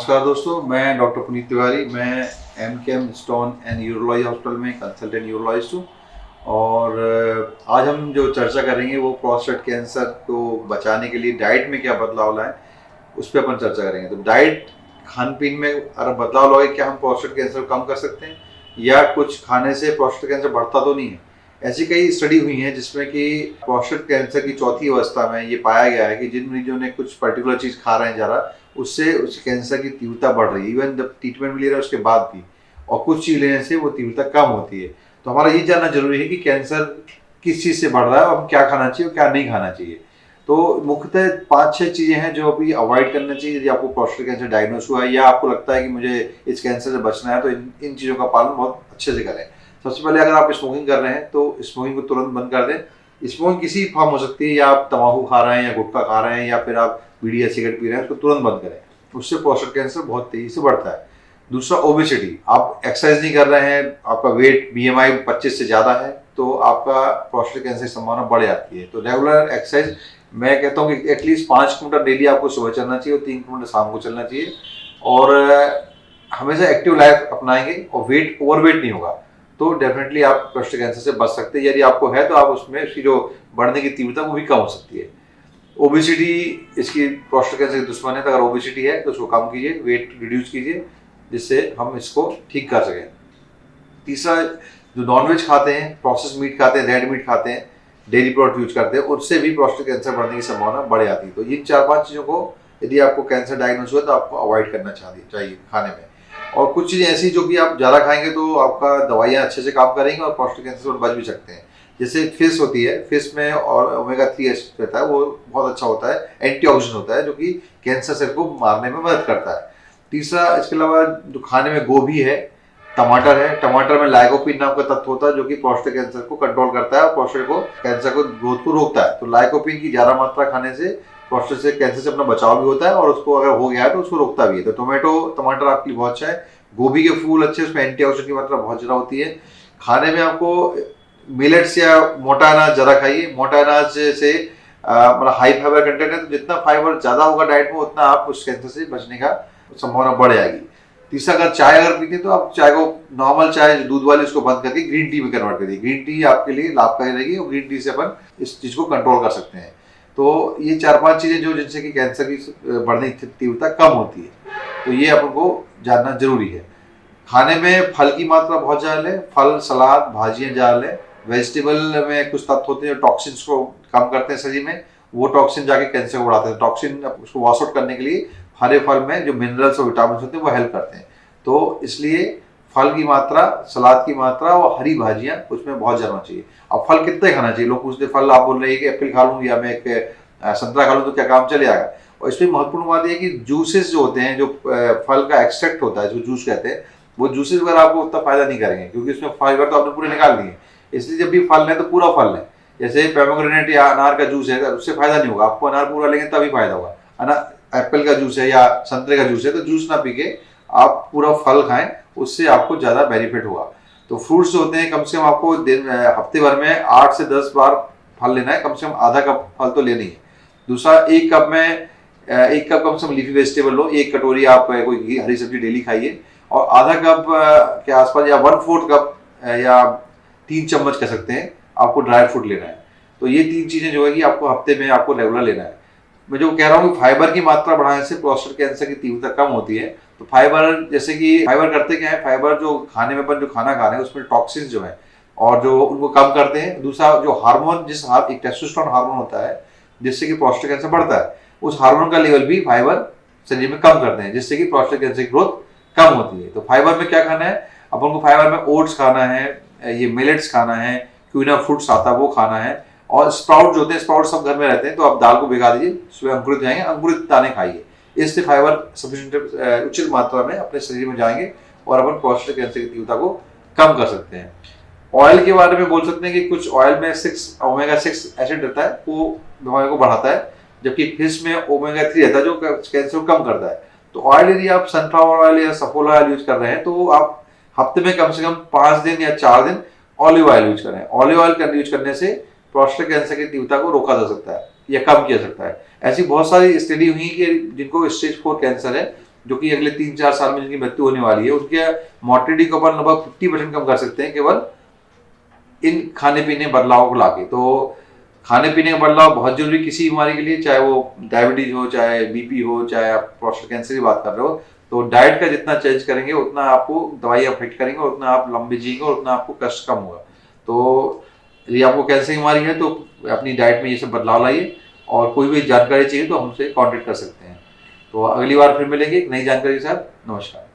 नमस्कार दोस्तों, मैं डॉक्टर पुनीत तिवारी। मैं M stone and urology hospital में कंसल्टेंट यूरोलॉजिस्ट हूँ। और आज हम जो चर्चा करेंगे वो प्रोस्टेट कैंसर को बचाने के लिए डाइट में क्या बदलाव लाएं, उस पर अपन चर्चा करेंगे। तो डाइट, खान पीन में अगर बदलाव लाए, क्या हम प्रोस्टेट कैंसर को कम कर सकते हैं या कुछ खाने से प्रोस्टेट कैंसर बढ़ता तो नहीं है। ऐसी कई स्टडी हुई हैं जिसमें कि प्रोस्टेट कैंसर की चौथी अवस्था में ये पाया गया है कि जिन मरीजों ने कुछ पर्टिकुलर चीज़ खा रहे हैं ज़्यादा, उससे उस कैंसर की तीव्रता बढ़ रही है, इवन जब ट्रीटमेंट भी ले रहे हैं उसके बाद भी। और कुछ चीज़ लेने से वो तीव्रता कम होती है। तो हमारा ये जानना जरूरी है कि कैंसर किस चीज़ से बढ़ रहा है और हम क्या खाना चाहिए और क्या नहीं खाना चाहिए। तो मुख्यतः 5-6 चीज़ें हैं जो अभी अवॉइड करना चाहिए यदि आपको प्रोस्टेट कैंसर डायग्नोस हुआ है या आपको लगता है कि मुझे इस कैंसर से बचना है। तो इन चीज़ों का पालन बहुत अच्छे से करें। सबसे पहले, अगर आप स्मोकिंग कर रहे हैं तो स्मोकिंग को तुरंत बंद कर दें। स्मोकिंग किसी फॉर्म हो सकती है, या आप तम्बाकू खा रहे हैं या गुटखा खा रहे हैं या फिर आप बीड़ी या सिगरेट पी रहे हैं, उसको तुरंत बंद करें। उससे प्रोस्टेट कैंसर बहुत तेजी से बढ़ता है। दूसरा, ओबेसिटी। आप एक्सरसाइज नहीं कर रहे हैं, आपका वेट BMI 25 से ज़्यादा है, तो आपका प्रोस्टेट कैंसर की संभावना बढ़ जाती है। तो रेगुलर एक्सरसाइज, मैं कहता हूँ कि एटलीस्ट 5 किलोमीटर डेली आपको सुबह चलना चाहिए और 3 किलोमीटर शाम को चलना चाहिए। और हमेशा एक्टिव लाइफ अपनाएंगे और ओवरवेट नहीं होगा, तो डेफिनेटली आप प्रोस्टेट कैंसर से बच सकते हैं। यदि आपको है तो आप उसमें उसकी जो बढ़ने की तीव्रता वो भी कम हो सकती है। ओबेसिटी इसकी प्रोस्टेट कैंसर की दुश्मन है, तो अगर ओबेसिटी है तो उसको कम कीजिए, वेट रिड्यूस कीजिए, जिससे हम इसको ठीक कर सकें। तीसरा, जो नॉनवेज खाते हैं, प्रोसेस मीट खाते हैं, रेड मीट खाते हैं, डेयरी प्रोडक्ट यूज करते हैं, उससे भी प्रोस्टेट कैंसर बढ़ने की संभावना बढ़ जाती है। तो ये 4-5 चीज़ों को यदि आपको कैंसर डायग्नोस हुआ तो आपको अवॉइड करना चाहिए खाने में। और कुछ चीज़ें ऐसी जो कि आप ज़्यादा खाएंगे तो आपका दवाइयाँ अच्छे से काम करेंगी और प्रोस्टेट कैंसर से बच भी सकते हैं। जैसे फिश होती है, फिश में और ओमेगा 3 एसिड रहता है, वो बहुत अच्छा होता है, एंटीऑक्सीडेंट होता है, जो कि कैंसर सेल को मारने में मदद करता है। तीसरा, इसके अलावा जो खाने में गोभी है, टमाटर है, टमाटर में लाइकोपिन नाम का तत्व होता है जो कि प्रोस्टेट कैंसर को कंट्रोल करता है और प्रोस्टेट को कैंसर को ग्रोथ को रोकता है। तो लाइकोपिन की ज़्यादा मात्रा खाने से प्रोस्टेट से कैंसर से अपना बचाव भी होता है और उसको अगर हो गया है तो उसको रोकता भी है। तो टमाटर आपके लिए बहुत अच्छा है। गोभी के फूल अच्छे, उसमें एंटीऑक्सीडेंट की मात्रा बहुत ज़्यादा होती है। खाने में आपको मिलेट्स या मोटा अनाज ज़्यादा खाइए। मोटा अनाज से मतलब हाई फाइबर कंटेंट है, तो जितना फाइबर ज़्यादा होगा डाइट में उतना आप उस कैंसर से बचने का संभावना बढ़ जाएगी। तीसरा, अगर पीते तो आप चाय को, नॉर्मल चाय जो दूध वाली, उसको बंद करके ग्रीन टी में कन्वर्ट करिए। ग्रीन टी आपके लिए लाभकारी रहेगी और ग्रीन टी से अपन इस चीज़ को कंट्रोल कर सकते हैं। तो ये 4-5 चीज़ें जो जिनसे कि कैंसर की बढ़ने की तीव्रता कम होती है, तो ये अपन को जानना जरूरी है। खाने में फल की मात्रा बहुत ज़्यादा लें, फल, सलाद, भाजियाँ ज़्यादा लें। वेजिटेबल में कुछ तत्व होते हैं जो टॉक्सिन्स को कम करते हैं शरीर में, वो टॉक्सिन जाके कैंसर को बढ़ाते हैं। टॉक्सिन उसको वॉश आउट करने के लिए हरे फल में जो मिनरल्स और विटामिन होते हैं वो हेल्प करते हैं। तो इसलिए फल की मात्रा, सलाद की मात्रा और हरी भाजियाँ उसमें बहुत ज़्यादा चाहिए। अब फल कितने खाना चाहिए? लोग पूछते, फल आप बोल रहे हैं कि एप्पल खा लूँ या मैं एक संतरा खा लूँ तो क्या काम चलेगा? और इसमें महत्वपूर्ण बात यह कि जूसेस जो होते हैं, जो फल का एक्सट्रैक्ट होता है, जो जूस कहते हैं, वो जूसेस वगैरह आपको उतना फायदा नहीं करेंगे, क्योंकि उसमें फाइबर तो आपने पूरे निकाल दिए। इसलिए जब भी फल लें तो पूरा फल लें। जैसे पोमेग्रेनेट या अनार का जूस है, उससे फायदा नहीं होगा, आपको अनार पूरा लेंगे तभी फायदा होगा। एप्पल का जूस है या संतरे का जूस है, तो जूस ना पी के आप पूरा फल खाएं, उससे आपको ज़्यादा बेनिफिट होगा। तो फ्रूट्स जो होते हैं, कम से कम आपको हफ्ते भर में 8 से 10 बार फल लेना है, कम से कम आधा कप फल तो लेनी है। दूसरा, एक कप कम से कम लीफी वेजिटेबल लो। 1 कटोरी आप कोई हरी सब्जी डेली खाइए, और आधा कप के आसपास या 1/4 कप या 3 चम्मच कह सकते हैं, आपको ड्राई फ्रूट लेना है। तो ये 3 चीज़ें जो है कि आपको हफ्ते में आपको रेगुलर लेना है। मैं जो कह रहा हूँ कि फाइबर की मात्रा बढ़ाने से प्रोस्टेट कैंसर की तीव्रता कम होती है। तो फाइबर, जैसे कि फाइबर करते क्या है, फाइबर जो खाने में अपन जो खाना खा रहे हैं उसमें टॉक्सिन्स जो है और जो उनको कम करते हैं। दूसरा, जो हार्मोन, एक टेस्टोस्टेरोन हार्मोन होता है जिससे कि प्रोस्टेट कैंसर बढ़ता है, उस हार्मोन का लेवल भी फाइबर शरीर में कम करते हैं, जिससे कि प्रोस्टेट कैंसर की ग्रोथ कम होती है। तो फाइबर में क्या खाना है अपन को? फाइबर में ओट्स खाना है, ये मिलेट्स खाना है, क्विनोआ फ्रूट्स आता है वो खाना है, और स्प्राउट जो होते हैं, स्प्राउट सब घर में रहते हैं, तो आप दाल को भिगा दीजिए, सुबह अंकुरित जाएंगे, अंकुरित दाने खाइए। इससे फाइबर सफिशिएंट उचित मात्रा में अपने शरीर में जाएंगे और अपन प्रोस्टेट कैंसर की तीव्रता को कम कर सकते हैं। ऑयल के बारे में बोल सकते हैं कि कुछ ऑयल में ओमेगा 6 एसिड रहता है, वो बीमारी को बढ़ाता है, जबकि फिश में ओमेगा 3 रहता है जो कैंसर को कम करता है। तो ऑयल, यदि आप सनफ्लावर ऑयल या सफोला ऑयल यूज कर रहे हैं, तो आप हफ्ते में कम से कम 5 दिन या 4 दिन ऑलिव ऑयल यूज करें। ऑलिव ऑयल यूज करने से प्रोस्टेट कैंसर की तीव्रता को रोका जा सकता है या कम किया जा सकता है। ऐसी बहुत सारी स्टडी हुई कि जिनको स्टेज 4 कैंसर है, जो कि अगले 3-4 साल में जिनकी मृत्यु होने वाली है, उनके मॉर्टेलिटी को अपन लगभग 50% कम कर सकते हैं केवल इन खाने पीने बदलावों को लाके। तो खाने पीने का बदलाव बहुत जरूरी किसी बीमारी के लिए, चाहे वो डायबिटीज हो, चाहे बीपी हो, चाहे आप प्रोस्टेट कैंसर की बात कर रहे हो। तो डाइट का जितना चेंज करेंगे उतना आपको दवाई अफेक्ट करेंगे, उतना आप लंबे जिएंगे और उतना आपको कष्ट कम होगा। तो यदि आपको कैंसर की बीमारी है तो अपनी डाइट में ये सब बदलाव लाइए, और कोई भी जानकारी चाहिए तो हमसे कांटेक्ट कर सकते हैं। तो अगली बार फिर मिलेंगे एक नई जानकारी के साथ। नमस्कार।